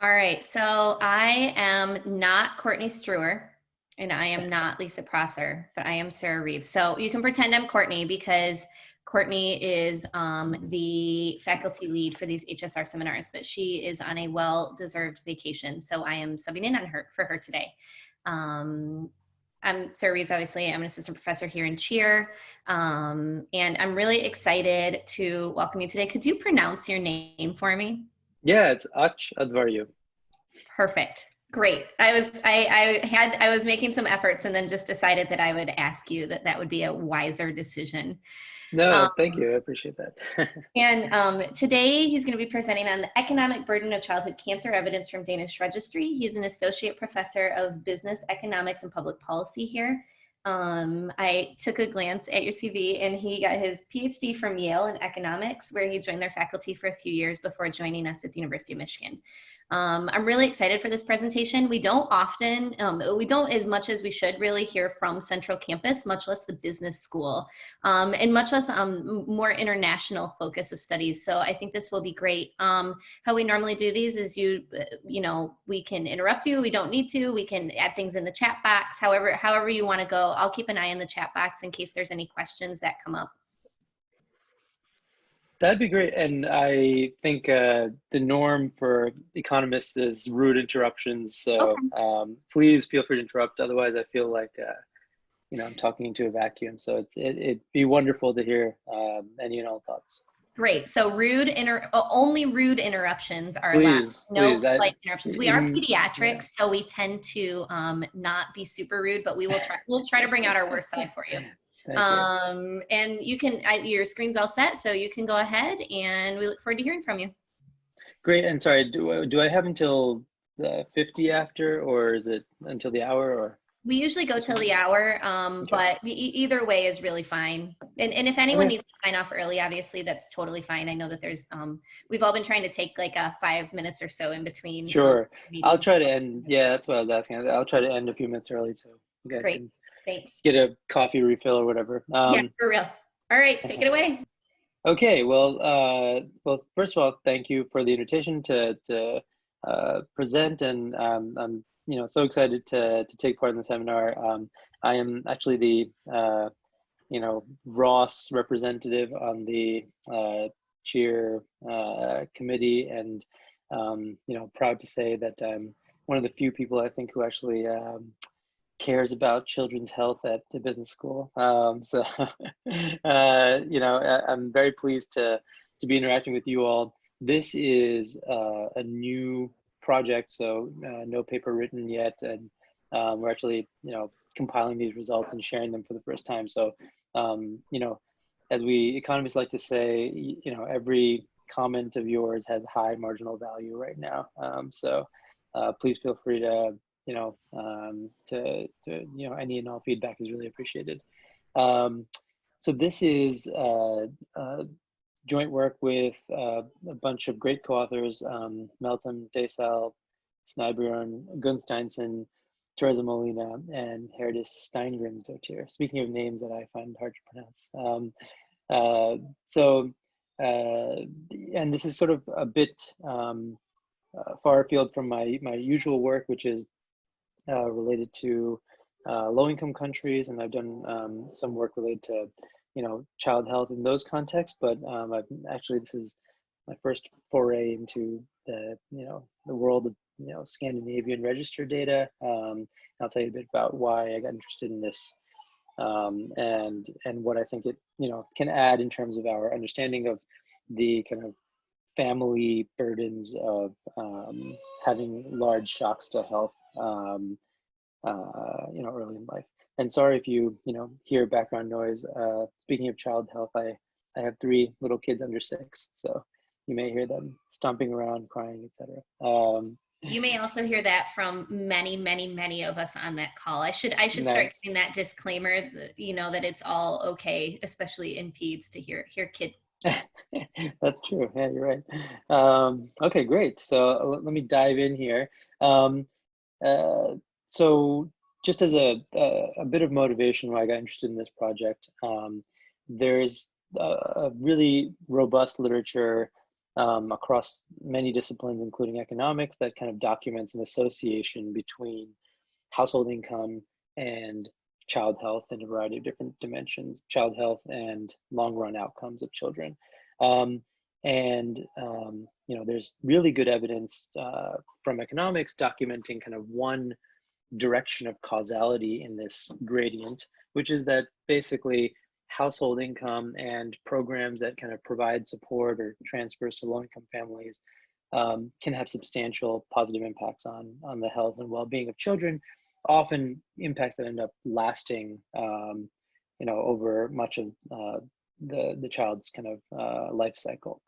All right, so I am not Courtney Struer, and I am not Lisa Prosser, but I am Sarah Reeves. So you can pretend I'm Courtney because Courtney is the faculty lead for these HSR seminars, but she is on a well-deserved vacation, so I am subbing in on her for her today. I'm Sarah Reeves, obviously. I'm an assistant professor here in CHEAR, and I'm really excited to welcome you today. Could you pronounce your name for me? Yeah, it's Adhvaryu. Perfect. Great. I was making some efforts and then just decided that I would ask you that would be a wiser decision. No, thank you. I appreciate that. And today he's going to be presenting on the economic burden of childhood cancer evidence from Danish registry. He's an associate professor of business economics and public policy here. I took a glance at your CV and he got his PhD from Yale in economics, where he joined their faculty for a few years before joining us at the University of Michigan. I'm really excited for this presentation. We don't often, we don't as much as we should really hear from Central Campus, much less the business school, and much less more international focus of studies. So I think this will be great. How we normally do these is we can interrupt you. We don't need to. We can add things in the chat box. However you want to go. I'll keep an eye on the chat box in case there's any questions that come up. That'd be great. And I think the norm for economists is rude interruptions. So please feel free to interrupt. Otherwise, I feel like I'm talking into a vacuum. So it'd be wonderful to hear any and all thoughts. Great. So only rude interruptions are allowed. No polite interruptions. We are pediatrics, so we tend to not be super rude, but we'll try to bring out our worst side for you. And you can, your screen's all set, so you can go ahead, and we look forward to hearing from you. Great. And sorry, do I have until the 50 after, or is it until the hour, or? We usually go till the hour, but either way is really fine. And if anyone needs to sign off early, obviously that's totally fine. I know that there's, we've all been trying to take like 5 minutes or so in between. Sure. I'll try to end. Yeah, that's what I was asking. I'll try to end a few minutes early so you guys can get a coffee refill or whatever. Yeah, for real. All right, take it away. Okay. Well, first of all, thank you for the invitation to present, and I'm so excited to take part in the seminar. I am actually the Ross representative on the CHEAR committee, and proud to say that I'm one of the few people I think who actually cares about children's health at the business school. So I'm very pleased to be interacting with you all. This is a new project, so no paper written yet, and we're actually compiling these results and sharing them for the first time. So as we economists like to say, every comment of yours has high marginal value right now. So please feel free to any and all feedback is really appreciated. So this is joint work with a bunch of great co-authors, Melton, Desal, Snybjorn, Gunsteinson, Teresa Molina, and Herdis Steingrimsdottir. Speaking of names that I find hard to pronounce. And this is sort of a bit far afield from my usual work, which is related to low-income countries, and I've done some work related to child health in those contexts, but this is my first foray into the world of Scandinavian register data. I'll tell you a bit about why I got interested in this, and what I think it can add in terms of our understanding of the kind of family burdens of having large shocks to health early in life. And sorry if you hear background noise. Speaking of child health, I have 3 little kids under 6, so you may hear them stomping around, crying, etc. You may also hear that from many, many, many of us on that call. I should start giving that disclaimer, that it's all okay, especially in peds, to hear kid. That's true. Yeah, you're right. Okay, great. So let me dive in here. So just as a bit of motivation why I got interested in this project, there's a really robust literature across many disciplines, including economics, that kind of documents an association between household income and child health in a variety of different dimensions, child health and long-run outcomes of children. There's really good evidence from economics documenting kind of one direction of causality in this gradient, which is that basically household income and programs that kind of provide support or transfers to low-income families can have substantial positive impacts on the health and well-being of children, often impacts that end up lasting over much of the child's kind of life cycle.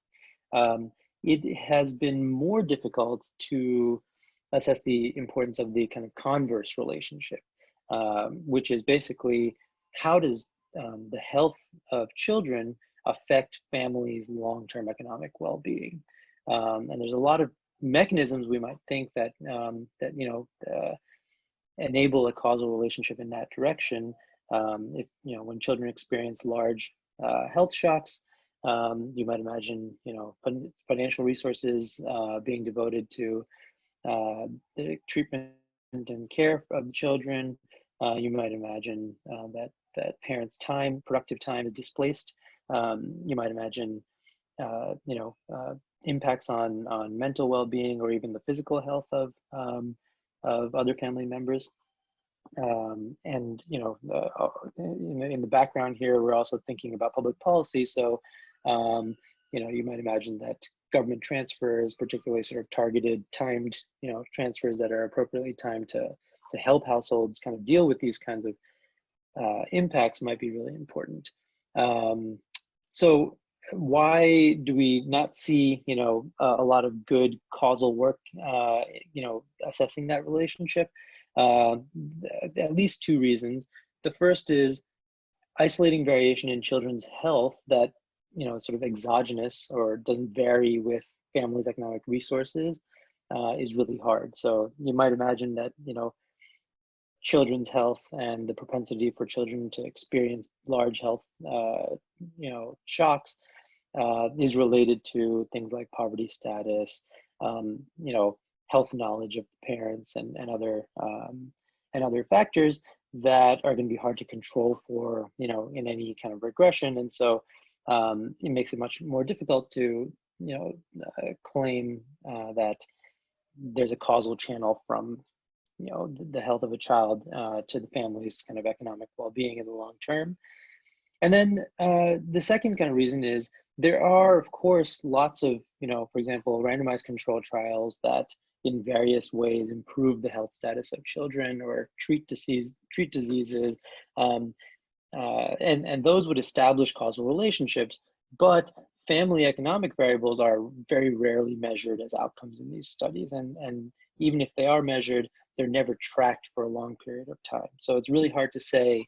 It has been more difficult to assess the importance of the kind of converse relationship, which is basically how does the health of children affect families' long-term economic well-being? And there's a lot of mechanisms we might think that enable a causal relationship in that direction. When children experience large health shocks, you might imagine financial resources being devoted to the treatment and care of the children. You might imagine that parents' productive time is displaced. You might imagine impacts on mental well-being or even the physical health of other family members. In the background here, we're also thinking about public policy. So, you might imagine that government transfers, particularly sort of targeted, timed, transfers that are appropriately timed to help households kind of deal with these kinds of impacts might be really important. So why do we not see, a lot of good causal work, assessing that relationship? At least two reasons. The first is isolating variation in children's health that, sort of exogenous or doesn't vary with families' economic resources is really hard. So you might imagine that, children's health and the propensity for children to experience large health, shocks is related to things like poverty status, health knowledge of parents and other factors that are going to be hard to control for, in any kind of regression. And so it makes it much more difficult to, claim that there's a causal channel from, the health of a child to the family's kind of economic well-being in the long term. And then the second kind of reason is there are, of course, lots of, for example, randomized control trials that in various ways improve the health status of children or treat diseases. And those would establish causal relationships, but family economic variables are very rarely measured as outcomes in these studies. And even if they are measured, they're never tracked for a long period of time. So it's really hard to say,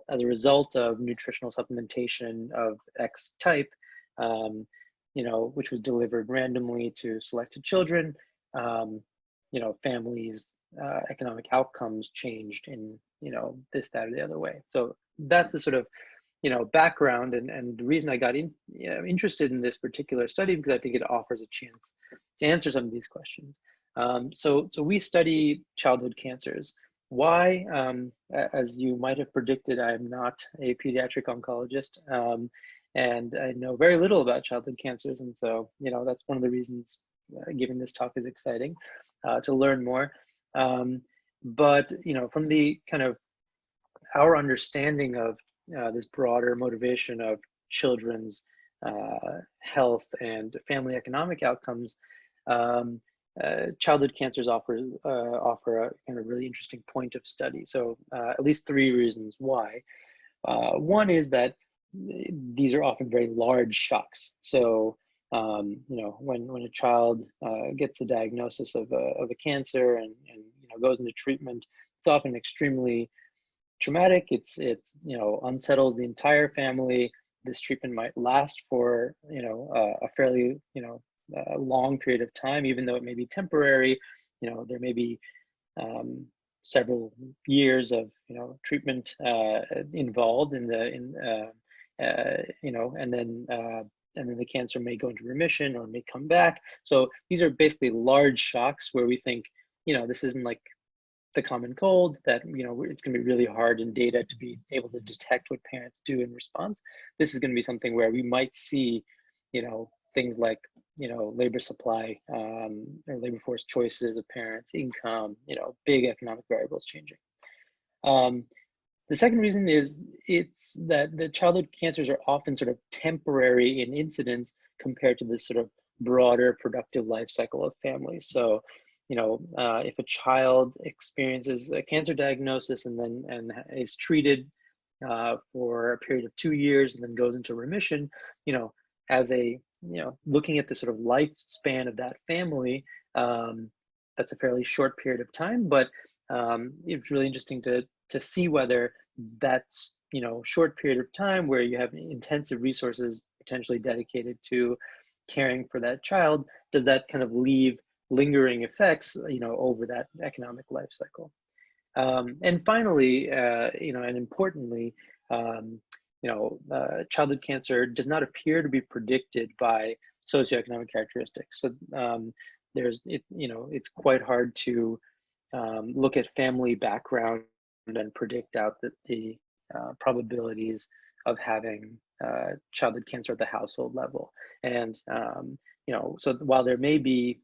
as a result of nutritional supplementation of X type, which was delivered randomly to selected children, families' economic outcomes changed in, this, that, or the other way. So that's the sort of, background and the reason I got interested in this particular study, because I think it offers a chance to answer some of these questions. So we study childhood cancers. Why? As you might have predicted, I'm not a pediatric oncologist, and I know very little about childhood cancers. And so, that's one of the reasons giving this talk is exciting, to learn more. But, from the kind of our understanding of this broader motivation of children's health and family economic outcomes, childhood cancers offer a kind of really interesting point of study. So at least three reasons why. One is that these are often very large shocks. So when a child gets a diagnosis of a cancer and goes into treatment, it's often extremely traumatic. It's unsettles the entire family. This treatment might last for a fairly long period of time, even though it may be temporary. There may be several years of treatment involved and then and then the cancer may go into remission or may come back. So these are basically large shocks where we think, this isn't like the common cold, that it's going to be really hard in data to be able to detect what parents do in response. This is going to be something where we might see things like labor supply or labor force choices of parents, income, big economic variables changing. The second reason is it's that the childhood cancers are often sort of temporary in incidence compared to this sort of broader productive life cycle of families. So if a child experiences a cancer diagnosis and is treated for a period of 2 years and then goes into remission, as a looking at the sort of lifespan of that family, that's a fairly short period of time, but it's really interesting to see whether that's short period of time where you have intensive resources potentially dedicated to caring for that child, does that kind of leave lingering effects over that economic life cycle. And finally, and importantly, childhood cancer does not appear to be predicted by socioeconomic characteristics. So it's quite hard to look at family background and predict out the probabilities of having childhood cancer at the household level. And so while there may be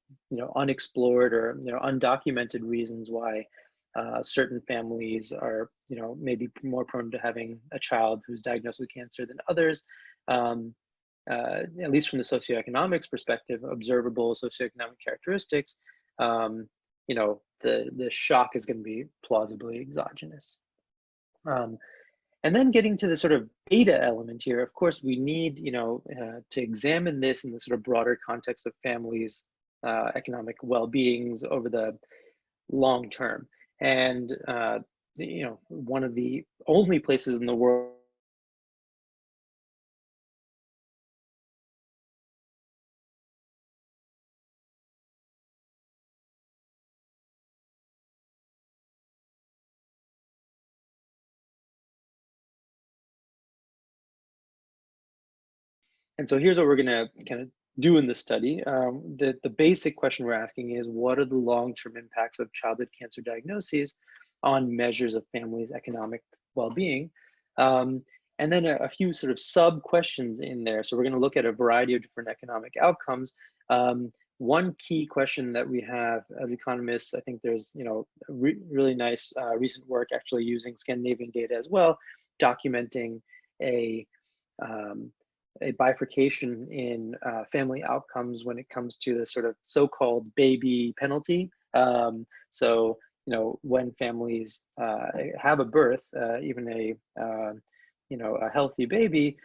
unexplored or undocumented reasons why certain families are maybe more prone to having a child who's diagnosed with cancer than others, at least from the socioeconomics perspective, observable socioeconomic characteristics, the shock is going to be plausibly exogenous. And then getting to the sort of data element here, of course, we need, to examine this in the sort of broader context of families' economic well-beings over the long term. And, one of the only places in the world And so here's what we're going to kind of do in the study. The basic question we're asking is, what are the long-term impacts of childhood cancer diagnoses on measures of families' economic well-being? And then a few sort of sub-questions in there. So we're going to look at a variety of different economic outcomes. One key question that we have as economists, I think there's really nice recent work actually using Scandinavian data as well, documenting a bifurcation in family outcomes when it comes to the sort of so-called baby penalty. So, when families have a birth, even a healthy baby,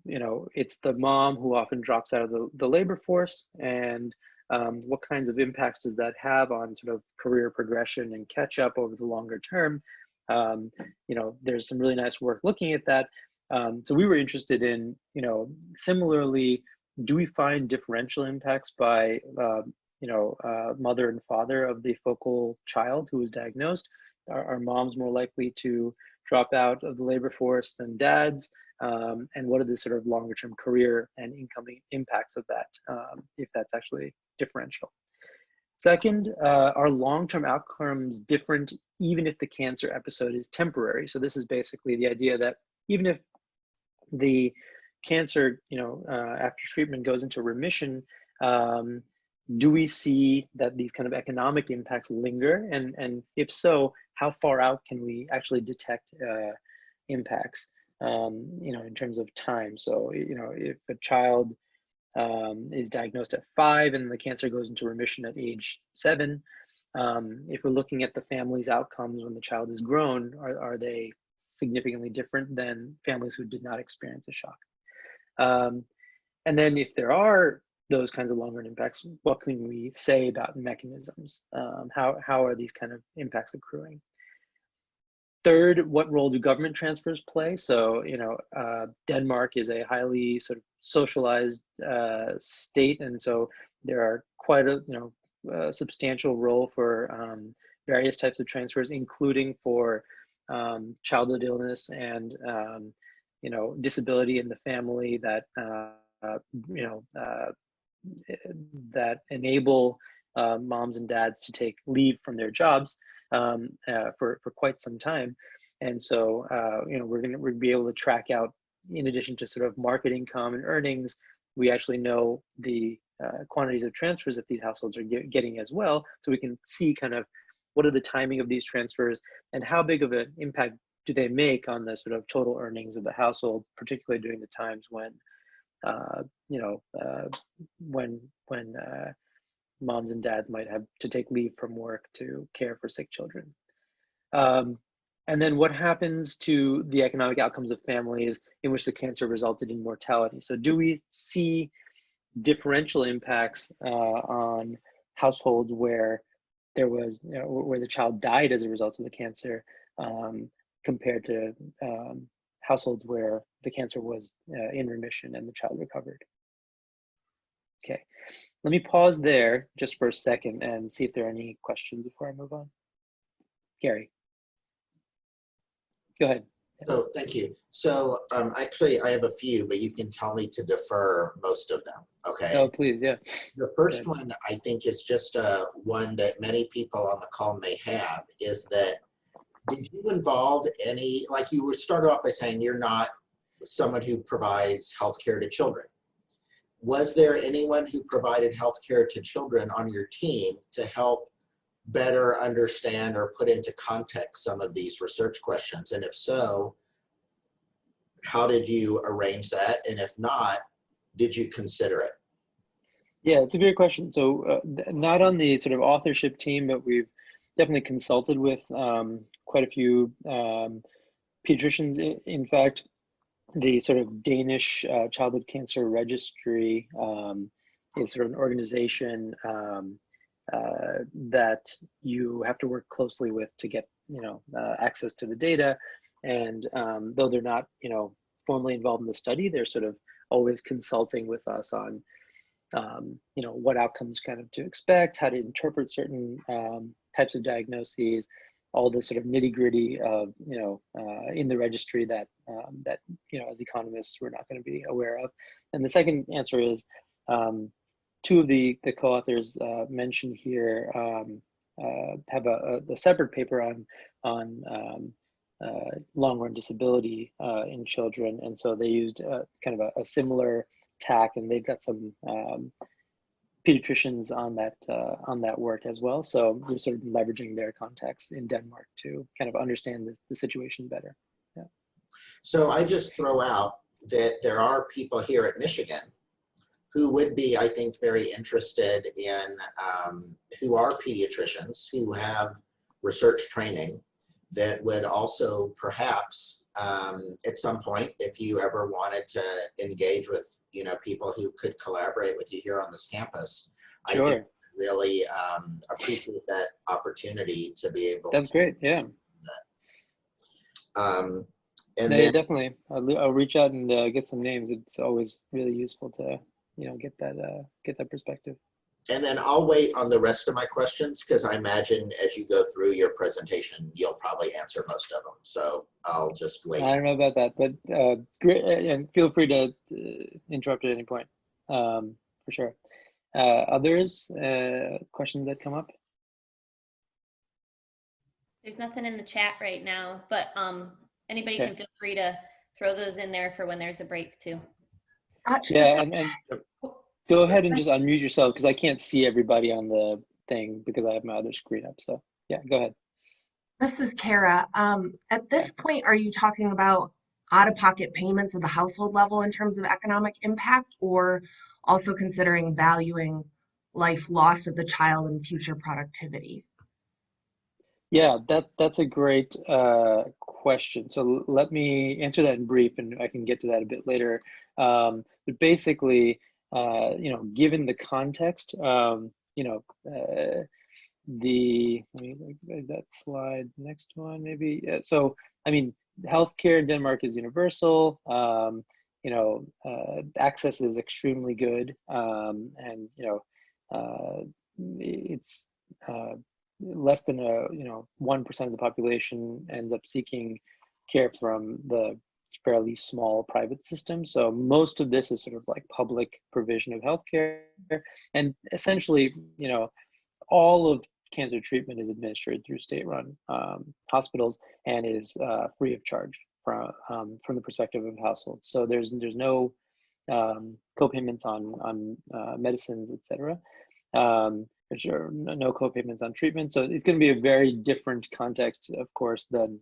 it's the mom who often drops out of the labor force. And what kinds of impacts does that have on sort of career progression and catch up over the longer term? There's some really nice work looking at that. So we were interested in, similarly, do we find differential impacts by, mother and father of the focal child who was diagnosed? Are moms more likely to drop out of the labor force than dads? And what are the sort of longer term career and income impacts of that, if that's actually differential? Second, are long-term outcomes different even if the cancer episode is temporary? So this is basically the idea that even if the cancer, after treatment goes into remission, do we see that these kind of economic impacts linger? And if so, how far out can we actually detect impacts, in terms of time? So, if a child is diagnosed at 5 and the cancer goes into remission at age 7, if we're looking at the family's outcomes when the child is grown, are they significantly different than families who did not experience a shock? And then if there are those kinds of longer impacts, what can we say about mechanisms? How are these kind of impacts accruing? Third, what role do government transfers play? So, Denmark is a highly sort of socialized state, and so there are quite a substantial role for various types of transfers, including for childhood illness and disability in the family that you know, that enable moms and dads to take leave from their jobs for quite some time. And so, you know, we're be able to track out, in addition to sort of market income and earnings, we actually know the quantities of transfers that these households are getting as well. So we can see kind of what are the timing of these transfers and how big of an impact do they make on the sort of total earnings of the household, particularly during the times when, you know, when moms and dads might have to take leave from work to care for sick children. And then what happens to the economic outcomes of families in which the cancer resulted in mortality? So do we see differential impacts on households where there was, you know, where the child died as a result of the cancer, compared to households where the cancer was in remission and the child recovered? Okay, let me pause there just for a second and see if there are any questions before I move on. Gary, go ahead. So thank you. So actually I have a few, but you can tell me to defer most of them, okay? Oh, please, yeah. The first one I think is just one that many people on the call may have, is that did you involve any, like you were started off by saying you're not someone who provides healthcare to children. Was there anyone who provided healthcare to children on your team to help better understand or put into context some of these research questions? And if so, how did you arrange that? And if not, did you consider it? Yeah, it's a great question. So not on the sort of authorship team, but we've definitely consulted with quite a few pediatricians. In fact, the sort of Danish childhood cancer registry is sort of an organization that you have to work closely with to get, you know, access to the data. And though they're not, you know, formally involved in the study, they're sort of always consulting with us on, you know, what outcomes kind of to expect, how to interpret certain types of diagnoses, all the sort of nitty gritty of, you know, in the registry that, that, you know, as economists, we're not going to be aware of. And the second answer is, two of the co-authors mentioned here have a separate paper on long-run disability in children. And so they used kind of a similar tack, and they've got some pediatricians on that work as well. So we're sort of leveraging their context in Denmark to kind of understand the situation better. Yeah. So I just throw out that there are people here at Michigan who would be, I think, very interested in, who are pediatricians, who have research training, that would also perhaps at some point, if you ever wanted to engage with, you know, people who could collaborate with you here on this campus, Sure. I think really appreciate that opportunity to be able That's to. great, yeah. And no, then, definitely, I'll reach out and get some names. It's always really useful to, you know, get that perspective. And then I'll wait on the rest of my questions, because I imagine as you go through your presentation, you'll probably answer most of them. So I'll just wait. I don't know about that, but great, and feel free to interrupt at any point, for sure. Others, questions that come up? There's nothing in the chat right now, but anybody Okay. can feel free to throw those in there for when there's a break too. Yeah, and go ahead and just unmute yourself, because I can't see everybody on the thing because I have my other screen up. So yeah, go ahead. This is Kara. At this point, are you talking about out-of-pocket payments at the household level in terms of economic impact, or also considering valuing life loss of the child and future productivity? Yeah, that's a great question. So let me answer that in brief, and I can get to that a bit later. But basically, you know, given the context, you know, let me that slide, next one maybe. So I mean, healthcare in Denmark is universal. You know, access is extremely good, and you know, it's less than 1% of the population ends up seeking care from the fairly small private system. So most of this is sort of like public provision of healthcare, and essentially, you know, all of cancer treatment is administered through state-run hospitals and is free of charge from the perspective of households. So there's no co-payments on medicines, etc. There's no co-payments on treatment. So it's going to be a very different context, of course, than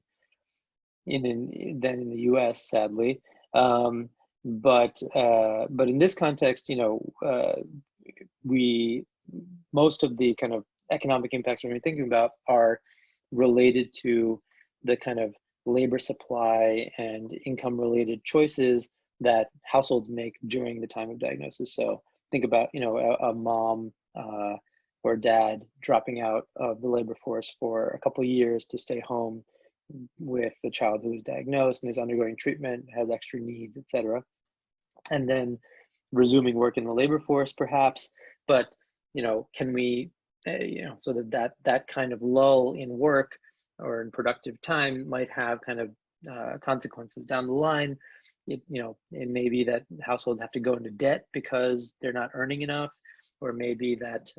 in the U.S., sadly. But in this context, you know, most of the kind of economic impacts we're thinking about are related to the kind of labor supply and income related choices that households make during the time of diagnosis. So think about, you know, a mom or dad dropping out of the labor force for a couple of years to stay home with the child who is diagnosed and is undergoing treatment, has extra needs, etc. And then resuming work in the labor force perhaps, but, you know, can we, you know, so that kind of lull in work or in productive time might have kind of consequences down the line. You know, it may be that households have to go into debt because they're not earning enough, or maybe that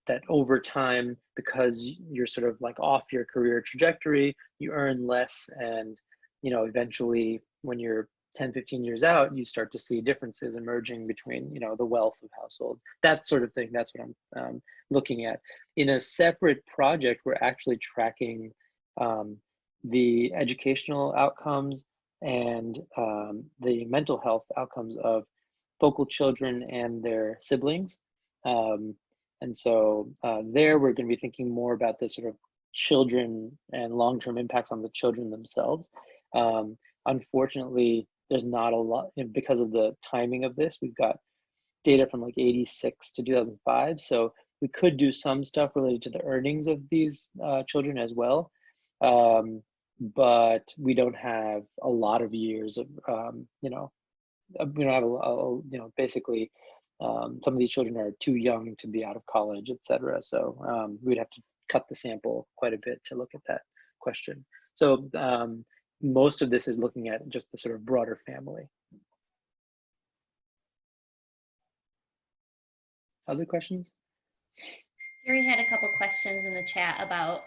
that over time, because you're sort of like off your career trajectory, you earn less, and, you know, eventually when you're 10, 15 years out, you start to see differences emerging between, you know, the wealth of households, that sort of thing. That's what I'm looking at. In a separate project, we're actually tracking the educational outcomes and the mental health outcomes of focal children and their siblings. And so there we're going to be thinking more about the sort of children and long-term impacts on the children themselves. Unfortunately, there's not a lot, because of the timing of this. We've got data from like 86 to 2005. So we could do some stuff related to the earnings of these children as well. But we don't have a lot of years of, you know, we don't have you know, basically some of these children are too young to be out of college, etc. So we'd have to cut the sample quite a bit to look at that question. So most of this is looking at just the sort of broader family. Other questions? Gary had a couple questions in the chat about,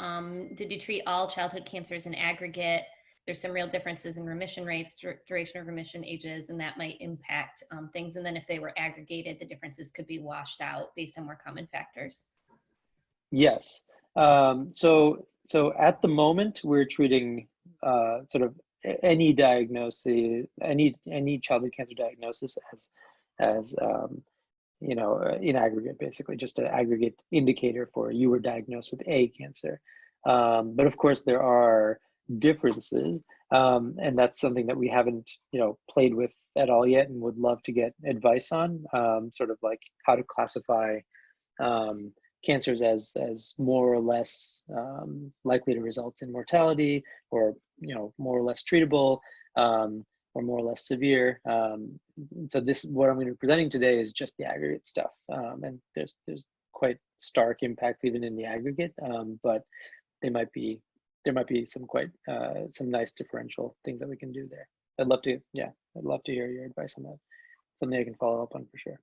did you treat all childhood cancers in aggregate? There's some real differences in remission rates, duration of remission, ages, and that might impact things. And then if they were aggregated, the differences could be washed out based on more common factors. Yes. So at the moment, we're treating sort of any diagnosis, any childhood cancer diagnosis as you know, in aggregate, basically just an aggregate indicator for you were diagnosed with a cancer. But of course, there are differences, and that's something that we haven't, you know, played with at all yet, and would love to get advice on, sort of like how to classify cancers as more or less likely to result in mortality, or, you know, more or less treatable, or more or less severe. So this, what I'm going to be presenting today, is just the aggregate stuff, and there's quite stark impact even in the aggregate, but there might be some quite some nice differential things that we can do there. I'd love to hear your advice on that. Something I can follow up on for sure.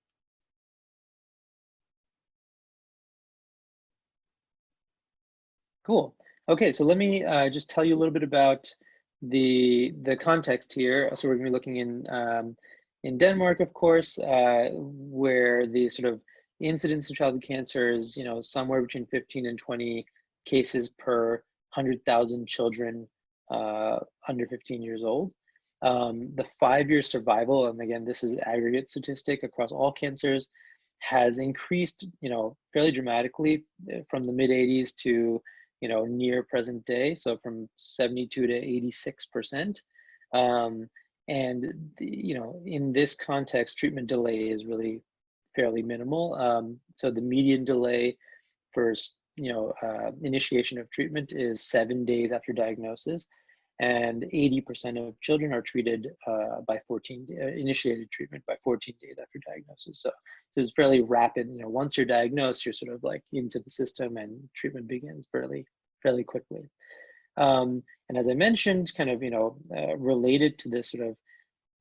Cool. Okay, so let me just tell you a little bit about the context here. So we're going to be looking in Denmark, of course, where the sort of incidence of childhood cancer is, you know, somewhere between 15 and 20 cases per 100,000 children under 15 years old. The 5-year survival, and again, this is the aggregate statistic across all cancers, has increased, you know, fairly dramatically from the mid 80s to, you know, near present day. So from 72 to 86%. And you know, in this context, treatment delay is really fairly minimal. So the median delay for, you know, initiation of treatment is 7 days after diagnosis, and 80% of children are treated by initiated treatment by 14 days after diagnosis. So this is fairly rapid. You know, once you're diagnosed, you're sort of like into the system, and treatment begins fairly quickly. And as I mentioned, kind of, related to this sort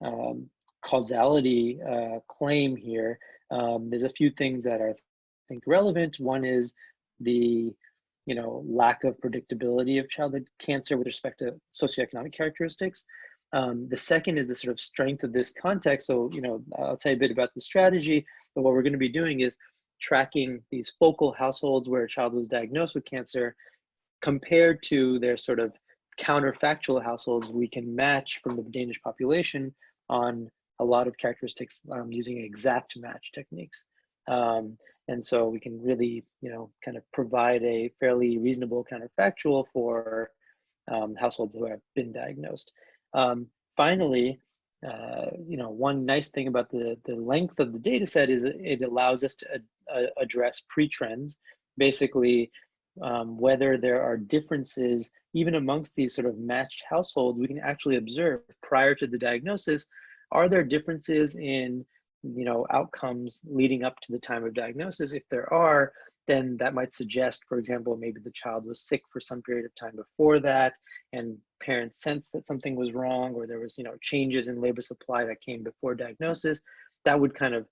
of causality claim here, there's a few things that are, I think, relevant. One is the lack of predictability of childhood cancer with respect to socioeconomic characteristics. The second is the sort of strength of this context. So, I'll tell you a bit about the strategy, but what we're going to be doing is tracking these focal households where a child was diagnosed with cancer compared to their sort of counterfactual households we can match from the Danish population on a lot of characteristics using exact match techniques. And so we can really, kind of provide a fairly reasonable counterfactual for households who have been diagnosed. Finally, one nice thing about the length of the data set is it allows us to address pre-trends, basically whether there are differences even amongst these sort of matched households. We can actually observe prior to the diagnosis, are there differences in outcomes leading up to the time of diagnosis? If there are, then that might suggest, for example, maybe the child was sick for some period of time before that, and parents sensed that something was wrong, or there was changes in labor supply that came before diagnosis. That would kind of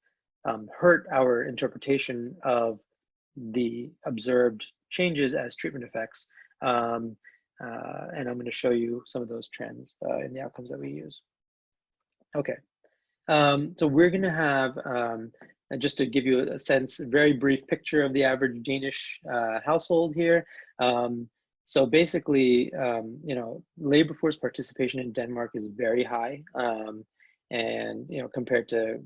hurt our interpretation of the observed changes as treatment effects. And I'm going to show you some of those trends in the outcomes that we use. Okay. So we're going to have, just to give you a sense, a very brief picture of the average Danish household here. So basically, labor force participation in Denmark is very high, and compared to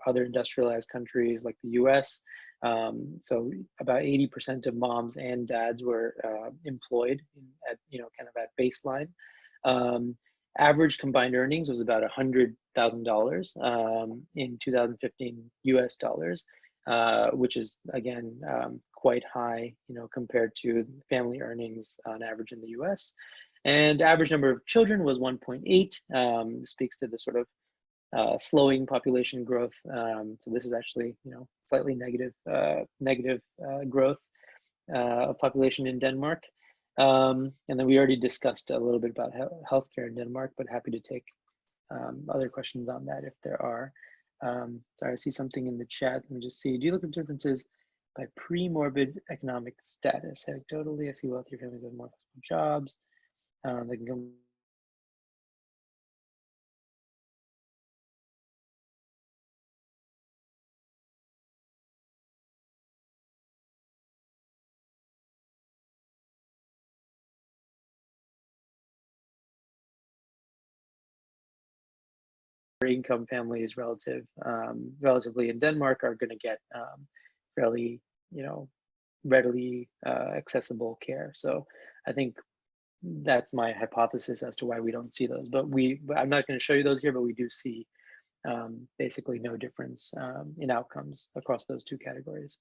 other industrialized countries like the U.S. So about 80% of moms and dads were employed at kind of at baseline. Average combined earnings was about $100,000 in 2015 US dollars, which is again quite high, compared to family earnings on average in the US. And average number of children was 1.8. Speaks to the sort of slowing population growth. So this is actually slightly negative growth of population in Denmark. And then we already discussed a little bit about healthcare in Denmark, but happy to take other questions on that if there are. Sorry, I see something in the chat. Let me just see. Do you look at differences by pre-morbid economic status? Anecdotally, I see wealthier families have more jobs. They can come. Income families relatively in Denmark are going to get fairly readily accessible care. So I think that's my hypothesis as to why we don't see those. But I'm not going to show you those here, but we do see basically no difference in outcomes across those two categories.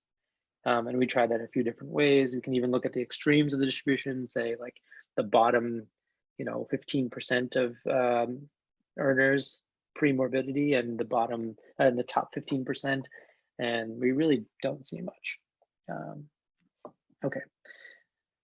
And we tried that a few different ways. We can even look at the extremes of the distribution, say like the bottom 15% of earners pre-morbidity, and the bottom and the top 15%, and we really don't see much. Okay.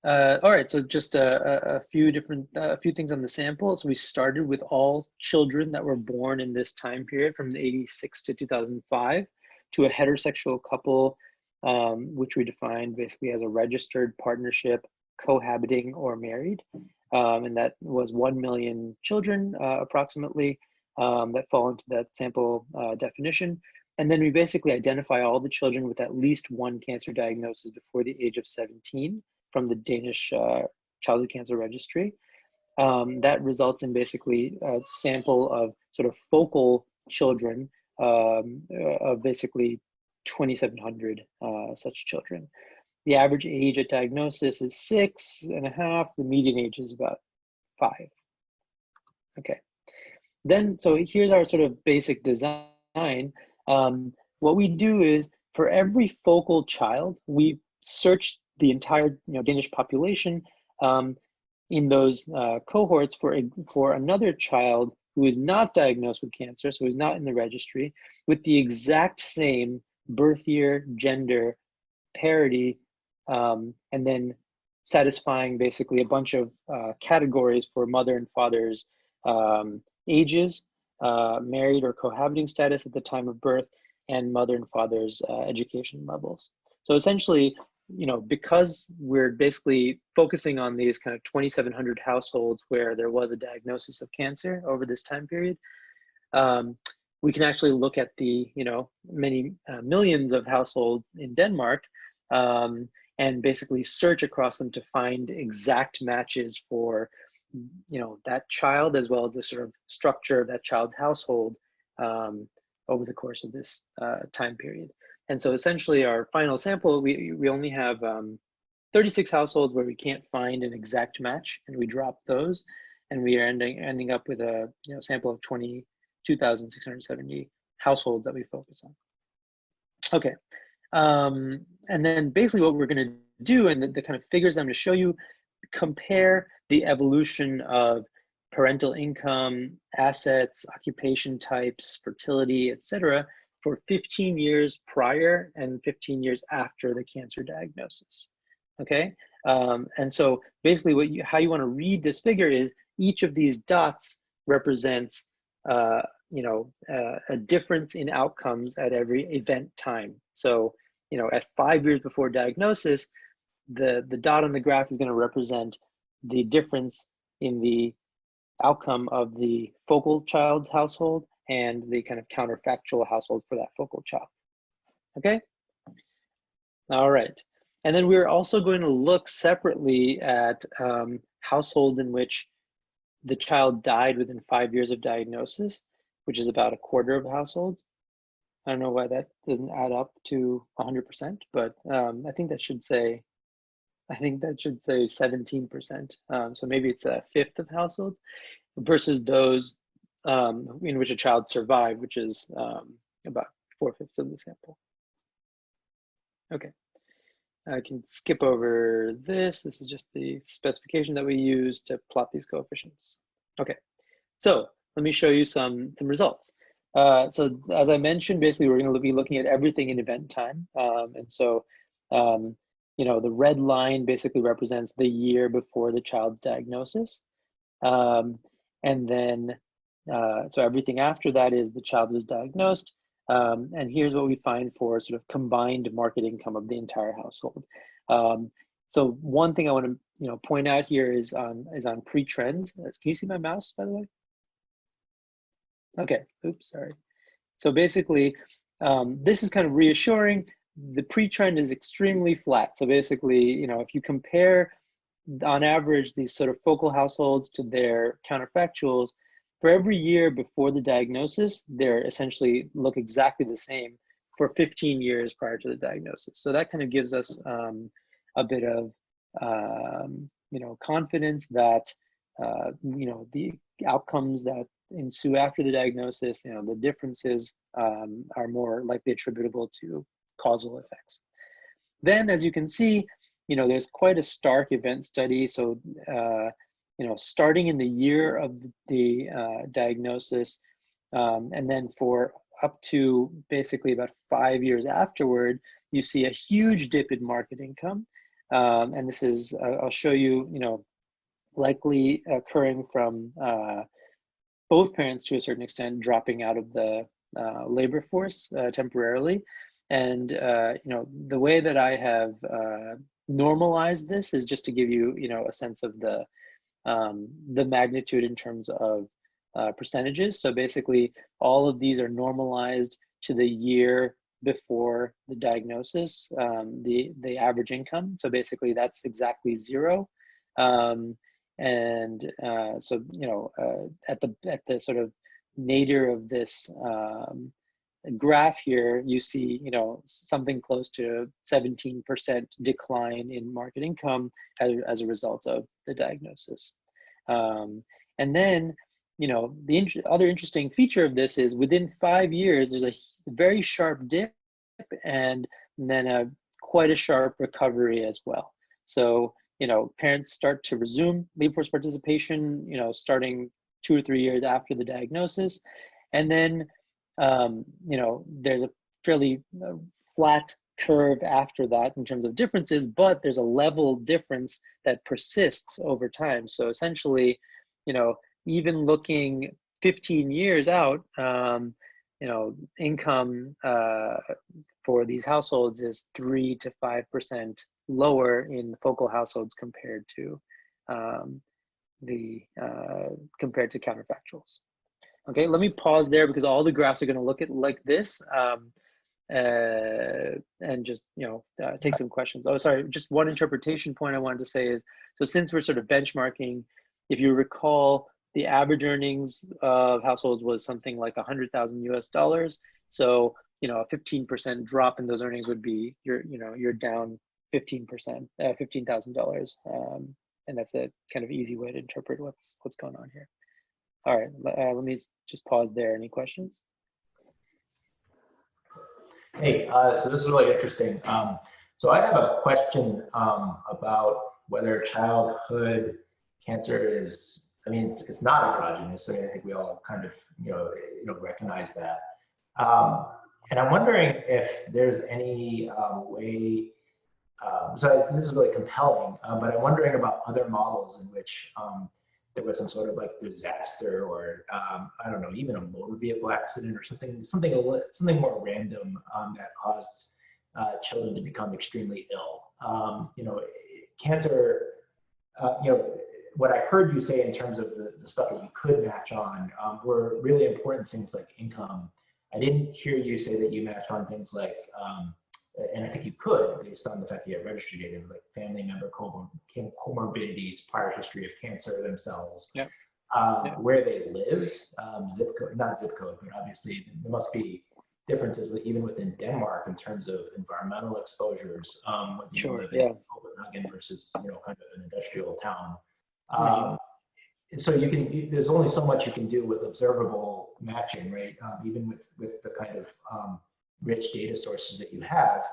All right, so just a few things on the sample. So we started with all children that were born in this time period from 86 to 2005 to a heterosexual couple, which we defined basically as a registered partnership, cohabiting or married. And that was 1 million children approximately that fall into that sample definition. And then we basically identify all the children with at least one cancer diagnosis before the age of 17 from the Danish Childhood Cancer Registry. That results in basically a sample of sort of focal children of basically 2,700 such children. The average age at diagnosis is 6.5. The median age is about 5. Okay. Then, so here's our sort of basic design. What we do is for every focal child, we search the entire Danish population in those cohorts for another child who is not diagnosed with cancer, so who's not in the registry, with the exact same birth year, gender, parity, and then satisfying basically a bunch of categories for mother and father's ages, married or cohabiting status at the time of birth, and mother and father's education levels. So essentially, because we're basically focusing on these kind of 2,700 households where there was a diagnosis of cancer over this time period, we can actually look at the, many millions of households in Denmark and basically search across them to find exact matches for, that child, as well as the sort of structure of that child's household over the course of this time period. And so essentially our final sample, we only have 36 households where we can't find an exact match, and we drop those, and we are ending up with a sample of 22,670 households that we focus on. Okay, and then basically what we're going to do, and the kind of figures I'm going to show you, compare the evolution of parental income, assets, occupation types, fertility, etc., for 15 years prior and 15 years after the cancer diagnosis. Okay, and so basically how you want to read this figure is each of these dots represents a difference in outcomes at every event time. So at 5 years before diagnosis, the dot on the graph is going to represent the difference in the outcome of the focal child's household and the kind of counterfactual household for that focal child. Okay? All right. And then we're also going to look separately at households in which the child died within 5 years of diagnosis, which is about a quarter of households. I don't know why that doesn't add up to 100%, but I think that should say 17%. So maybe it's a fifth of households versus those in which a child survived, which is about 4/5 of the sample. Okay, I can skip over this. This is just the specification that we use to plot these coefficients. Okay, so let me show you some results. So as I mentioned, basically we're going to be looking at everything in event time, and so the red line basically represents the year before the child's diagnosis, and then so everything after that is the child was diagnosed, and here's what we find for sort of combined market income of the entire household. So one thing I want to point out here is on pre-trends. Can you see my mouse, by the way? Okay, oops, sorry. So basically, this is kind of reassuring. The pre-trend is extremely flat. So basically, if you compare on average these sort of focal households to their counterfactuals, for every year before the diagnosis, they're essentially look exactly the same for 15 years prior to the diagnosis. So that kind of gives us a bit of confidence that the outcomes that ensue after the diagnosis, the differences are more likely attributable to causal effects. Then, as you can see, there's quite a stark event study. So, starting in the year of the diagnosis, and then for up to basically about 5 years afterward, you see a huge dip in market income. And this is, I'll show you, likely occurring from both parents to a certain extent dropping out of the labor force temporarily. And the way that I have normalized this is just to give you a sense of the magnitude in terms of percentages. So basically, all of these are normalized to the year before the diagnosis, the average income. So basically, that's exactly 0. And so at the sort of nadir of this graph here, you see something close to 17% decline in market income as a result of the diagnosis. And then the other interesting feature of this is within 5 years there's a very sharp dip and then quite a sharp recovery as well. So parents start to resume labor force participation starting 2 or 3 years after the diagnosis, and then there's a fairly flat curve after that in terms of differences, but there's a level difference that persists over time. So essentially, you know, even looking 15 years out, you know, income for these households is 3 to 5% lower in focal households compared to counterfactuals. Okay, let me pause there because all the graphs are going to look at like this, and just, you know, take some questions. Oh, sorry, just one interpretation point I wanted to say is, so since we're sort of benchmarking, if you recall, the average earnings of households was something like 100,000 US dollars. So, you know, a 15% drop in those earnings would be, you're down 15%, $15,000. And that's a kind of easy way to interpret what's going on here. All right, let me just pause there. Any questions? Hey, so this is really interesting. So I have a question about whether childhood cancer is, I mean, it's not exogenous. I mean, I think we all kind of, recognize that. And I'm wondering if there's any way, so this is really compelling, but I'm wondering about other models in which there was some sort of like disaster or I don't know, even a motor vehicle accident or something more random that caused children to become extremely ill. Cancer, what I heard you say in terms of the stuff that you could match on were really important things like income. I didn't hear you say that you matched on things like, and I think you could, based on the fact that you have registry data, like family member comorbidities, prior history of cancer themselves, yep. Where they lived, zip code, not zip code, but obviously there must be differences even within Denmark in terms of environmental exposures. When you live in Copenhagen versus, kind of an industrial town. So there's only so much you can do with observable matching, right? Even with the kind of rich data sources that you have,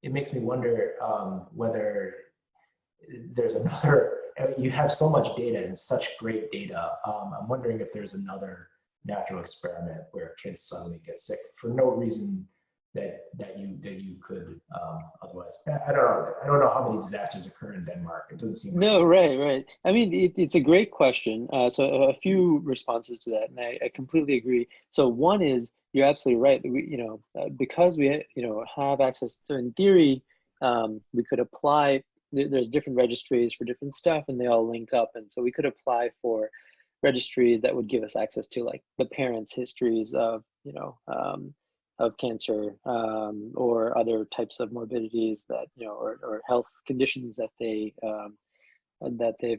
it makes me wonder whether there's another, you have so much data and such great data. I'm wondering if there's another natural experiment where kids suddenly get sick for no reason that you could otherwise. I don't know how many disasters occur in Denmark. It doesn't seem no, right. I mean, it's a great question. So a few responses to that, and I completely agree. So one is, you're absolutely right. We, because we, have access to, in theory, we could apply. There's different registries for different stuff, and they all link up, and so we could apply for registries that would give us access to like the parents' histories of, of cancer or other types of morbidities that, or health conditions that they've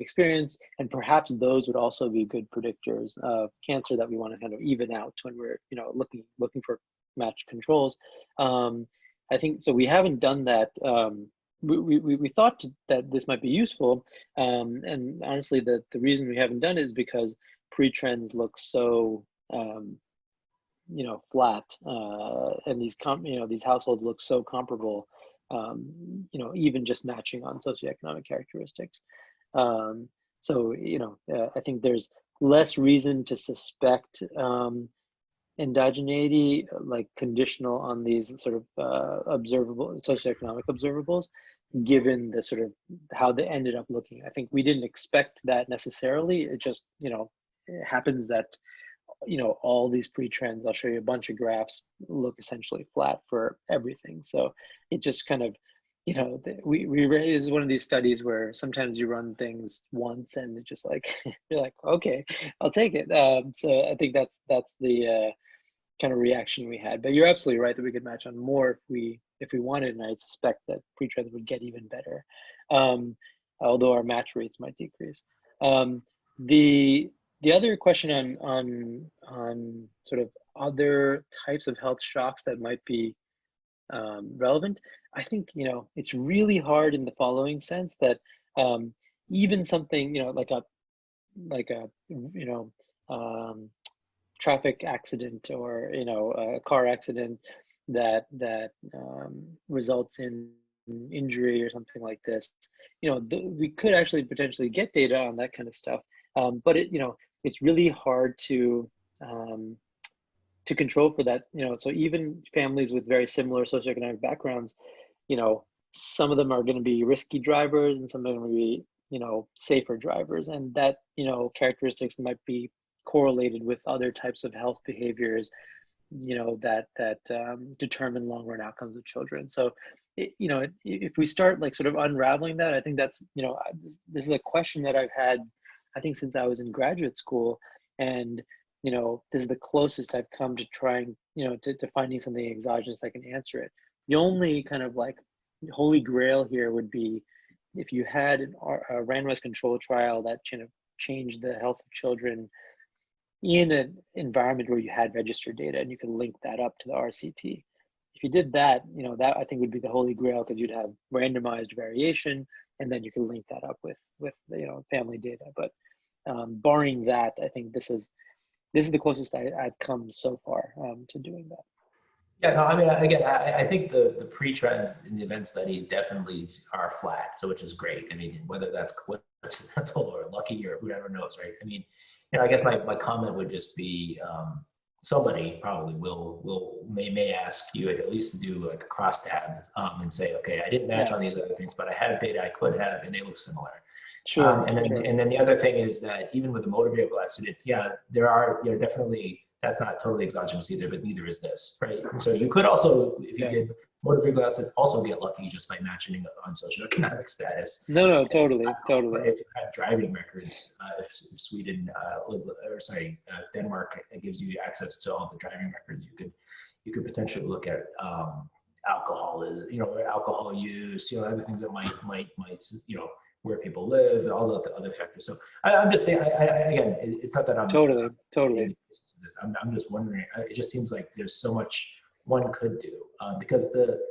experienced, and perhaps those would also be good predictors of cancer that we want to kind of even out when we're, looking for matched controls. I think so. We haven't done that. We thought that this might be useful, and honestly, the reason we haven't done it is because pre-trends look so flat, and these households look so comparable, even just matching on socioeconomic characteristics. So I think there's less reason to suspect endogeneity, like conditional on these sort of observable socioeconomic observables, given the sort of how they ended up looking. I think we didn't expect that necessarily. It just, it happens that, all these pre-trends, I'll show you a bunch of graphs, look essentially flat for everything. So it just kind of, this is one of these studies where sometimes you run things once and it's just like, you're like, okay, I'll take it. So I think that's the kind of reaction we had. But you're absolutely right that we could match on more if we wanted, and I suspect that pre-trends would get even better, although our match rates might decrease. The other question on sort of other types of health shocks that might be relevant, I think, it's really hard in the following sense that even something, like a traffic accident or, a car accident that results in injury or something like this, we could actually potentially get data on that kind of stuff. But it's really hard to control for that. So even families with very similar socioeconomic backgrounds, some of them are going to be risky drivers and some of them are going to be, safer drivers. And that, characteristics might be correlated with other types of health behaviors, that determine long-run outcomes of children. So, if we start like sort of unraveling that, I think that's, this is a question that I've had, I think, since I was in graduate school. And, this is the closest I've come to trying, to finding something exogenous that can answer it. The only kind of like holy grail here would be if you had a randomized control trial that kind of changed the health of children in an environment where you had registered data and you can link that up to the RCT. If you did that, that I think would be the holy grail, because you'd have randomized variation and then you can link that up with family data. But barring that, I think this is the closest I've come so far to doing that. Yeah, no, I mean, again, I think the pre-trends in the event study definitely are flat, so which is great. I mean, whether that's coincidental or lucky or whoever knows, right? I mean, I guess my comment would just be somebody probably may ask you at least to do like a crosstab and say, okay, I didn't match on these other things, but I have data I could have, and they look similar. Sure. And then the other thing is that even with the motor vehicle accidents, there are definitely, that's not totally exogenous either, but neither is this, right? And so you could also, if you did motor vehicle accidents, also get lucky just by matching on socioeconomic status. No, totally. If you have driving records, if Sweden, if Denmark gives you access to all the driving records, you could potentially look at alcohol use, other things that might where people live, and all the other factors. So I'm just saying, again, it's not that I'm totally. I'm just wondering. It just seems like there's so much one could do because the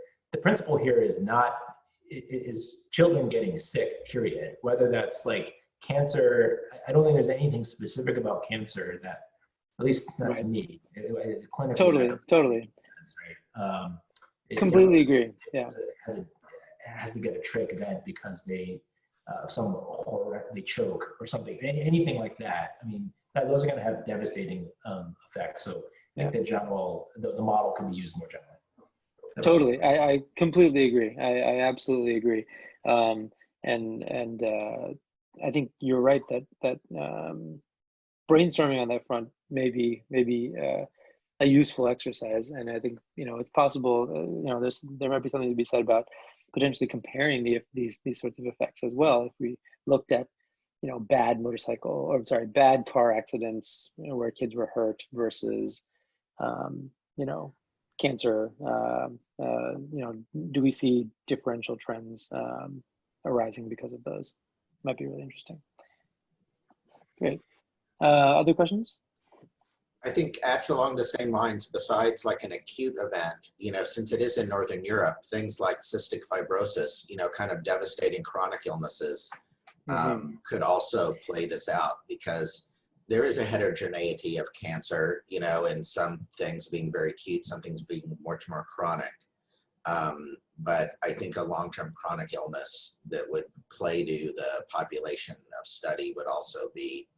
principle here is children getting sick. Period. Whether that's like cancer, I don't think there's anything specific about cancer that, at least not to me, clinically. Totally. Right. Completely agree. Yeah. It has to get a trick event because they they choke or something, anything like that. I mean, those are going to have devastating effects. So I think the model can be used more generally. Totally, I completely agree. I absolutely agree. And I think you're right that brainstorming on that front may be a useful exercise. And I think it's possible. There might be something to be said about potentially comparing these sorts of effects as well. If we looked at bad car accidents where kids were hurt versus cancer, do we see differential trends arising because of those? Might be really interesting. Great. Other questions? I think actually along the same lines, besides like an acute event, since it is in Northern Europe, things like cystic fibrosis, kind of devastating chronic illnesses could also play this out, because there is a heterogeneity of cancer, and some things being very acute, some things being much more chronic. But I think a long-term chronic illness that would play to the population of study would also be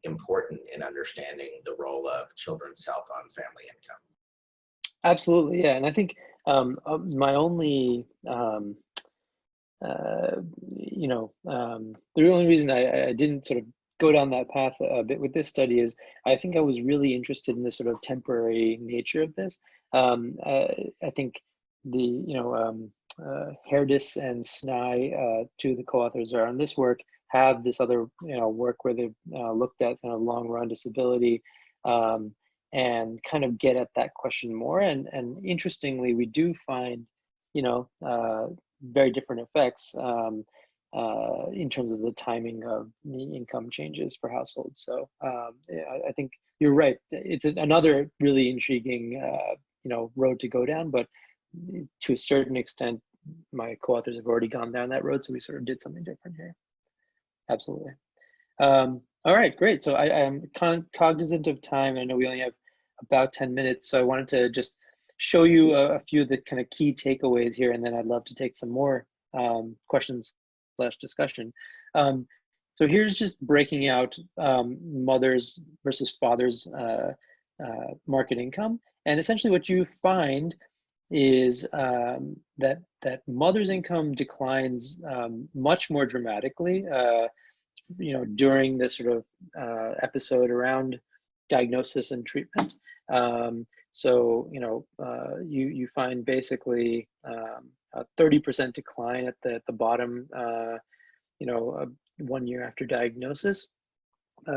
important in understanding the role of children's health on family income. Absolutely, yeah. And I think my only, the only reason I didn't sort of go down that path a bit with this study is I think I was really interested in the sort of temporary nature of this. I think the, Herdis and Snai, two of the co-authors are on this work, have this other work where they've looked at kind of long run disability and kind of get at that question more. And interestingly, we do find very different effects in terms of the timing of the income changes for households. So I think you're right. It's another really intriguing road to go down, but to a certain extent, my co-authors have already gone down that road, so we sort of did something different here. Absolutely. All right, great. So I am cognizant of time. I know we only have about 10 minutes, so I wanted to just show you a few of the kind of key takeaways here, and then I'd love to take some more questions / discussion. So here's just breaking out mothers versus fathers market income. And essentially what you find is that mother's income declines much more dramatically, during this sort of episode around diagnosis and treatment. So you find basically a 30% decline at the bottom, 1 year after diagnosis.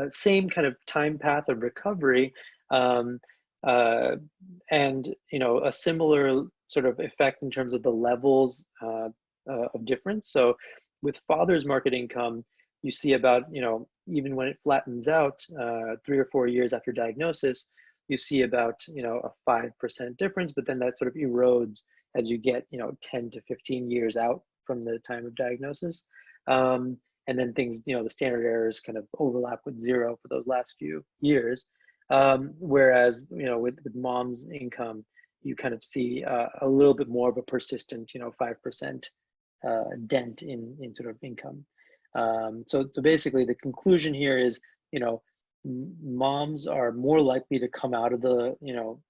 Same kind of time path of recovery, and a similar sort of effect in terms of the levels of difference. So with father's market income, you see about, even when it flattens out 3 or 4 years after diagnosis, you see about, a 5% difference, but then that sort of erodes as you get, 10 to 15 years out from the time of diagnosis. And then things, the standard errors kind of overlap with 0 for those last few years. Whereas, with mom's income, you kind of see a little bit more of a persistent, 5% dent in sort of income. So basically the conclusion here is, moms are more likely to come out of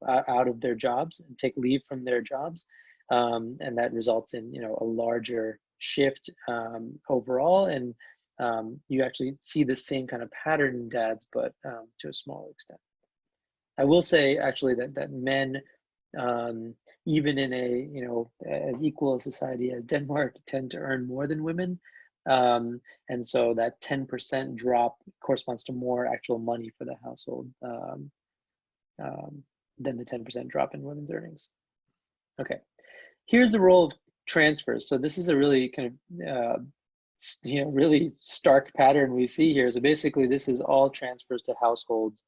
out of their jobs and take leave from their jobs. And that results in, a larger shift overall. And you actually see the same kind of pattern in dads, but to a small extent. I will say actually that men, even in a, as equal a society as Denmark, tend to earn more than women. And so that 10% drop corresponds to more actual money for the household than the 10% drop in women's earnings. Okay, here's the role of transfers. So this is a really kind of, really stark pattern we see here. So basically this is all transfers to households.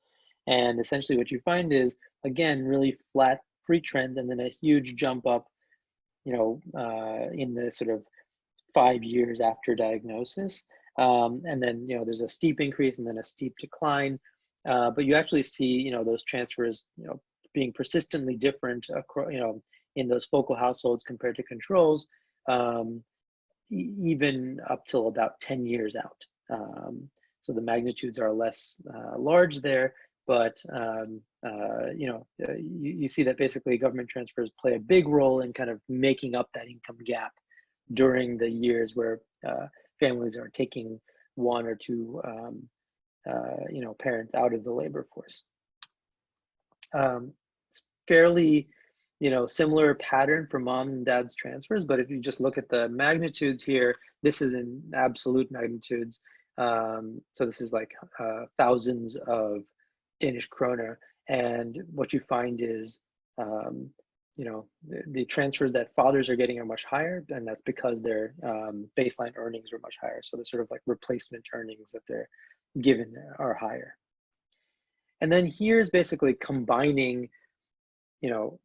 And essentially what you find is, again, really flat free trends and then a huge jump up, in the sort of 5 years after diagnosis. And then, there's a steep increase and then a steep decline. But you actually see, those transfers, being persistently different, in those focal households compared to controls, even up till about 10 years out. So the magnitudes are less large there, but you see that basically government transfers play a big role in kind of making up that income gap during the years where families are taking 1 or 2 parents out of the labor force. It's fairly similar pattern for mom and dad's transfers, but if you just look at the magnitudes here, this is in absolute magnitudes. So this is like thousands of Danish kroner, and what you find is the transfers that fathers are getting are much higher, and that's because their baseline earnings are much higher. So the sort of like replacement earnings that they're given are higher. And then here's basically combining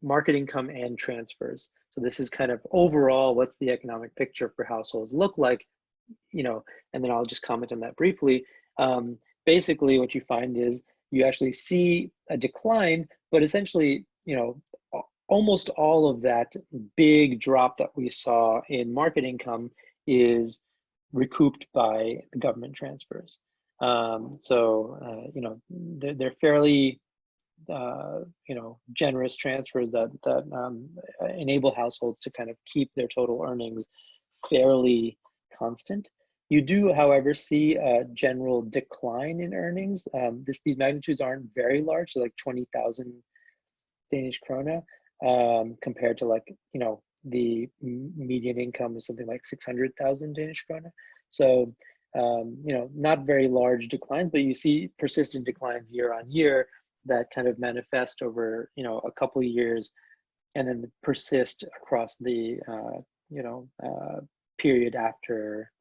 market income and transfers. So this is kind of overall, what's the economic picture for households look like, and then I'll just comment on that briefly. Basically what you find is you actually see a decline, but essentially, almost all of that big drop that we saw in market income is recouped by the government transfers. They're fairly generous transfers that enable households to kind of keep their total earnings fairly constant. You do, however, see a general decline in earnings. These magnitudes aren't very large, so like 20,000 Danish krone, compared to like, the median income is something like 600,000 Danish krone. So, not very large declines, but you see persistent declines year on year that kind of manifest over, a couple of years and then persist across the, period after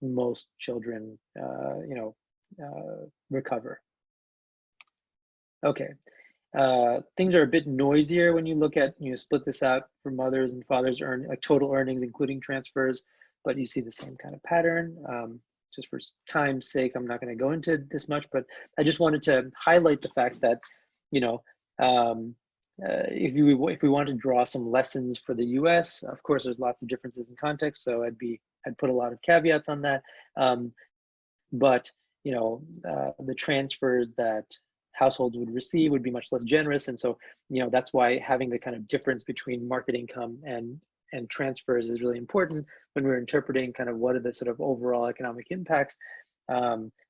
most children, recover. Okay, things are a bit noisier when you look at, split this out for mothers and fathers total earnings, including transfers, but you see the same kind of pattern. Just for time's sake, I'm not going to go into this much, but I just wanted to highlight the fact that, if we want to draw some lessons for the US, of course, there's lots of differences in context, so I'd put a lot of caveats on that. But the transfers that households would receive would be much less generous. And so, that's why having the kind of difference between market income and transfers is really important when we're interpreting kind of what are the sort of overall economic impacts.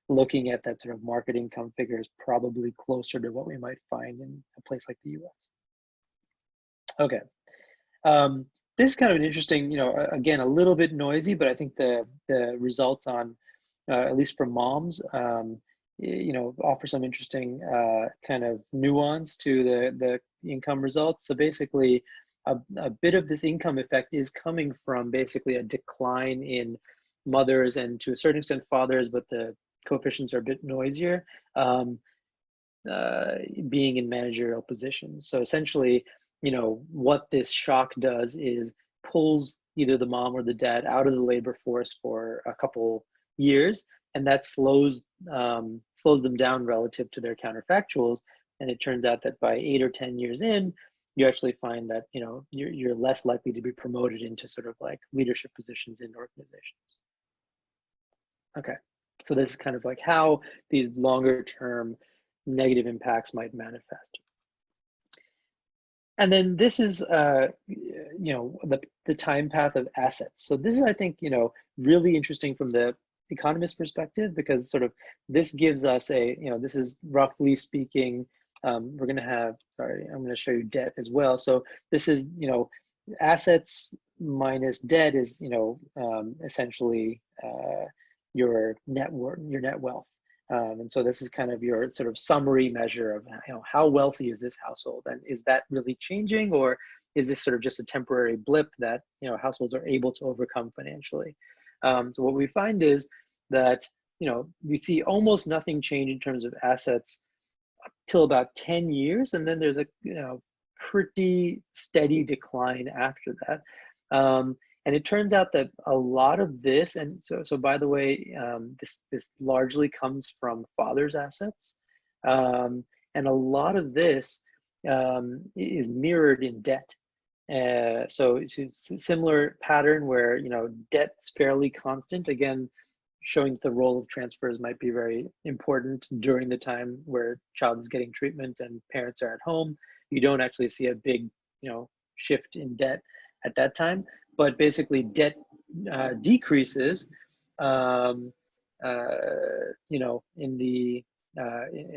Looking at that sort of market income figure is probably closer to what we might find in a place like the US. Okay. This is kind of an interesting, again, a little bit noisy, but I think the results on, at least for moms, offer some interesting kind of nuance to the income results. So basically, a bit of this income effect is coming from basically a decline in mothers and to a certain extent fathers, but the coefficients are a bit noisier, being in managerial positions. So essentially, what this shock does is pulls either the mom or the dad out of the labor force for a couple years, and that slows them down relative to their counterfactuals. And it turns out that by 8 or 10 years in, you actually find that you're less likely to be promoted into sort of like leadership positions in organizations. Okay, so this is kind of like how these longer term negative impacts might manifest. And then this is, the time path of assets. So this is, I think, really interesting from the economist perspective, because sort of this gives us this is roughly speaking, we're going to have, sorry, I'm going to show you debt as well. So this is, assets minus debt is, essentially your net worth, your net wealth. And so this is kind of your sort of summary measure of how wealthy is this household, and is that really changing, or is this sort of just a temporary blip that households are able to overcome financially? So what we find is that we see almost nothing change in terms of assets till about 10 years, and then there's a pretty steady decline after that. And it turns out that a lot of this, and so by the way, this largely comes from father's assets, and a lot of this is mirrored in debt. So it's a similar pattern where debt's fairly constant. Again, showing the role of transfers might be very important during the time where child is getting treatment and parents are at home. You don't actually see a big shift in debt at that time. But basically, debt decreases, in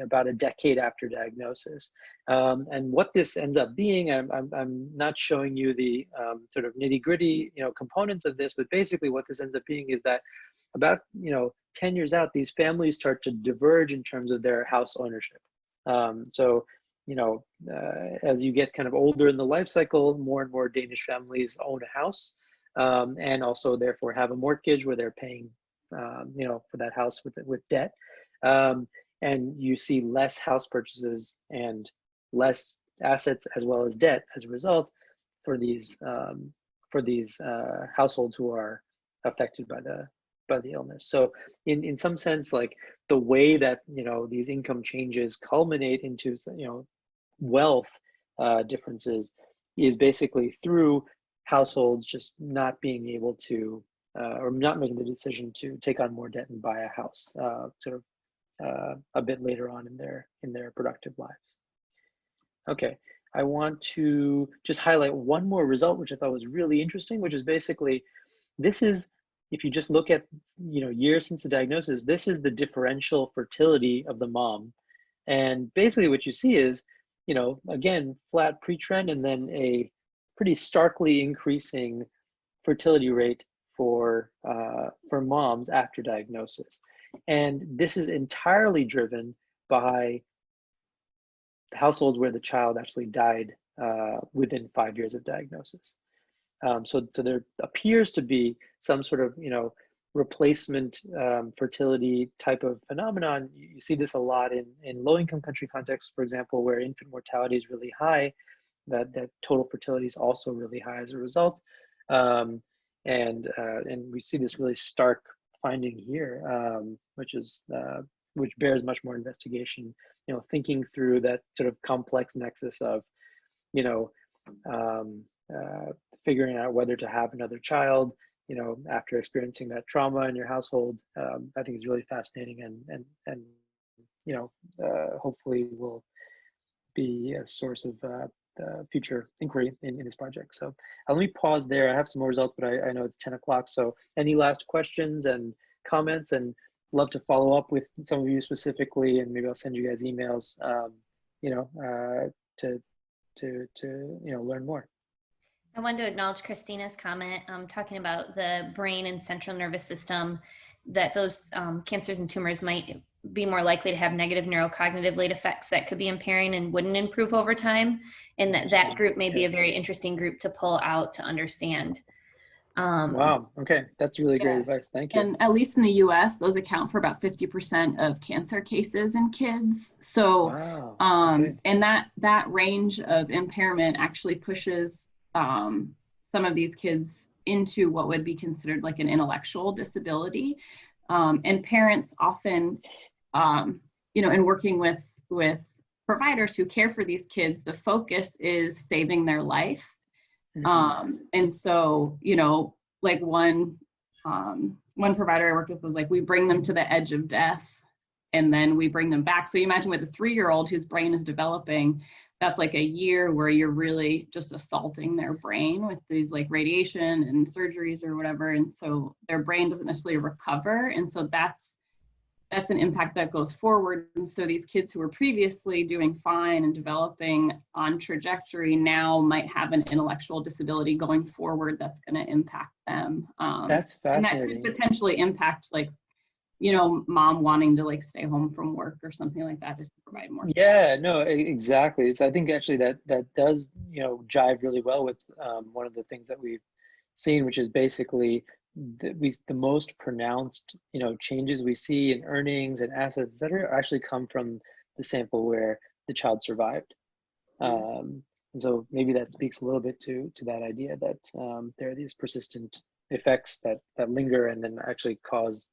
about a decade after diagnosis. And what this ends up being, I'm not showing you the sort of nitty-gritty components of this, but basically what this ends up being is that about 10 years out, these families start to diverge in terms of their house ownership. So as you get kind of older in the life cycle, more and more Danish families own a house, and also therefore have a mortgage where they're paying, for that house with debt. And you see less house purchases and less assets as well as debt as a result for these households who are affected by the illness. So in some sense, like the way that these income changes culminate into wealth differences is basically through households just not being able to or not making the decision to take on more debt and buy a house a bit later on in their productive lives. Okay, I want to just highlight one more result which I thought was really interesting, which is basically this is, if you just look at years since the diagnosis, this is the differential fertility of the mom. And basically what you see is, again, flat pre-trend and then a pretty starkly increasing fertility rate for moms after diagnosis. And this is entirely driven by households where the child actually died within 5 years of diagnosis. So there appears to be some sort of replacement fertility type of phenomenon. You see this a lot in low-income country contexts, for example, where infant mortality is really high, that total fertility is also really high as a result. And we see this really stark finding here, which bears much more investigation, thinking through that sort of complex nexus of, figuring out whether to have another child, after experiencing that trauma in your household. I think is really fascinating and hopefully will be a source of future inquiry in this project. So let me pause there. I have some more results, but I know it's 10 o'clock. So any last questions and comments, and love to follow up with some of you specifically, and maybe I'll send you guys emails, to learn more. I wanted to acknowledge Christina's comment talking about the brain and central nervous system, that those cancers and tumors might be more likely to have negative neurocognitive late effects that could be impairing and wouldn't improve over time. And that group may be a very interesting group to pull out to understand. Wow, okay, that's really great advice. Thank you. And at least in the US, those account for about 50% of cancer cases in kids. So, and that range of impairment actually pushes some of these kids into what would be considered like an intellectual disability. And parents often, in working with providers who care for these kids, the focus is saving their life. And so, like one provider I worked with was like, we bring them to the edge of death and then we bring them back. So you imagine with a 3-year-old whose brain is developing, that's like a year where you're really just assaulting their brain with these like radiation and surgeries or whatever. And so their brain doesn't necessarily recover. And so that's an impact that goes forward. And so these kids who were previously doing fine and developing on trajectory now might have an intellectual disability going forward that's going to impact them. That's fascinating. And that could potentially impact like, mom wanting to like stay home from work or something like that just to provide more. Yeah, no, exactly. I think actually that does, jive really well with one of the things that we've seen, which is basically the most pronounced, changes we see in earnings and assets, et cetera, actually come from the sample where the child survived. And so maybe that speaks a little bit to that idea that there are these persistent effects that linger and then actually cause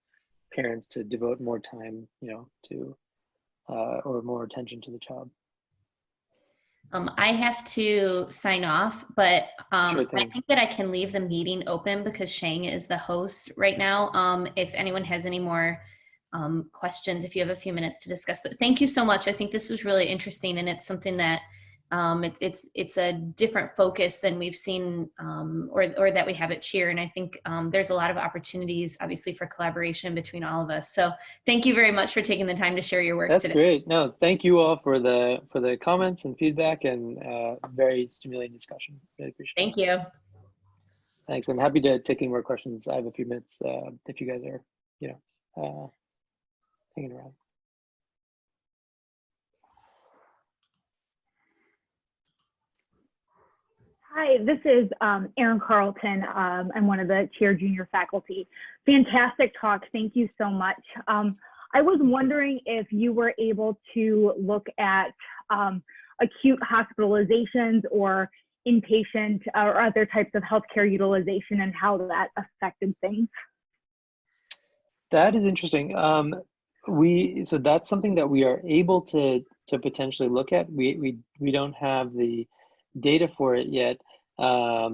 parents to devote more time, to or more attention to the child. I have to sign off, but Sure I think that I can leave the meeting open because Shang is the host right now. If anyone has any more questions, if you have a few minutes to discuss, but thank you so much. I think this was really interesting, and it's something that it's a different focus than we've seen or that we have at CHEAR. And I think there's a lot of opportunities, obviously, for collaboration between all of us. So thank you very much for taking the time to share your work today. That's great. No, thank you all for the comments and feedback and very stimulating discussion. Really appreciate it. Thank you. Thanks, and happy to take any more questions. I have a few minutes if you guys are, hanging around. Hi, this is Erin Carlton. I'm one of the CHEAR junior faculty. Fantastic talk. Thank you so much. I was wondering if you were able to look at acute hospitalizations or inpatient or other types of healthcare utilization and how that affected things. That is interesting. So that's something that we are able to potentially look at. We don't have the data for it yet, or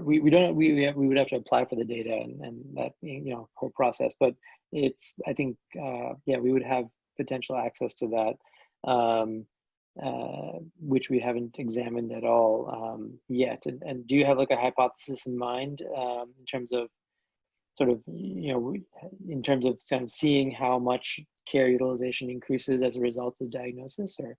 we would have to apply for the data and that whole process. But it's, I think we would have potential access to that, which we haven't examined at all yet. And do you have like a hypothesis in mind in terms of sort of in terms of kind of seeing how much care utilization increases as a result of diagnosis, or?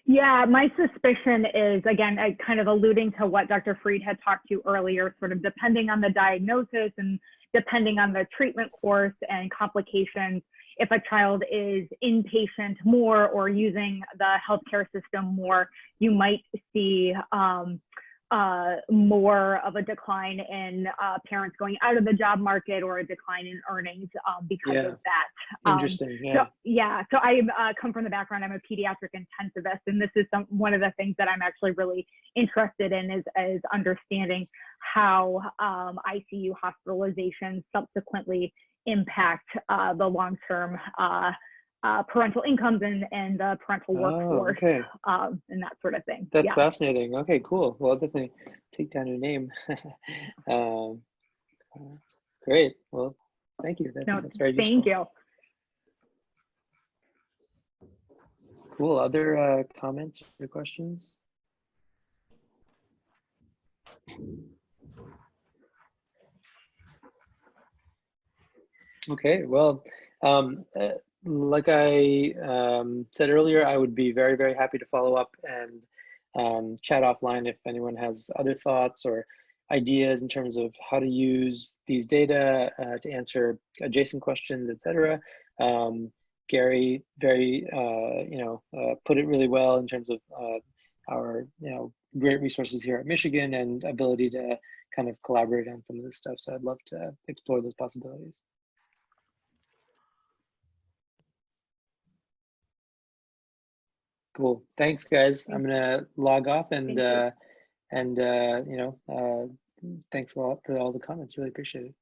Yeah, my suspicion is, again, kind of alluding to what Dr. Freed had talked to earlier, sort of depending on the diagnosis and depending on the treatment course and complications, if a child is inpatient more or using the healthcare system more, you might see more of a decline in parents going out of the job market or a decline in earnings because of that. Interesting. Yeah. So I come from the background. I'm a pediatric intensivist, and this is one of the things that I'm actually really interested in is understanding how ICU hospitalizations subsequently impact the long-term parental incomes and the parental workforce, and that sort of thing. That's fascinating. Okay, cool. Well, I'll definitely take down your name. Great. Well, thank you. That's very useful. Thank you. Cool. Other comments or questions? Okay, well, like I said earlier, I would be very, very happy to follow up and chat offline if anyone has other thoughts or ideas in terms of how to use these data to answer adjacent questions, etc. Gary put it really well in terms of our great resources here at Michigan and ability to kind of collaborate on some of this stuff. So I'd love to explore those possibilities. Cool. Thanks, guys. I'm gonna log off and thanks a lot for all the comments. Really appreciate it.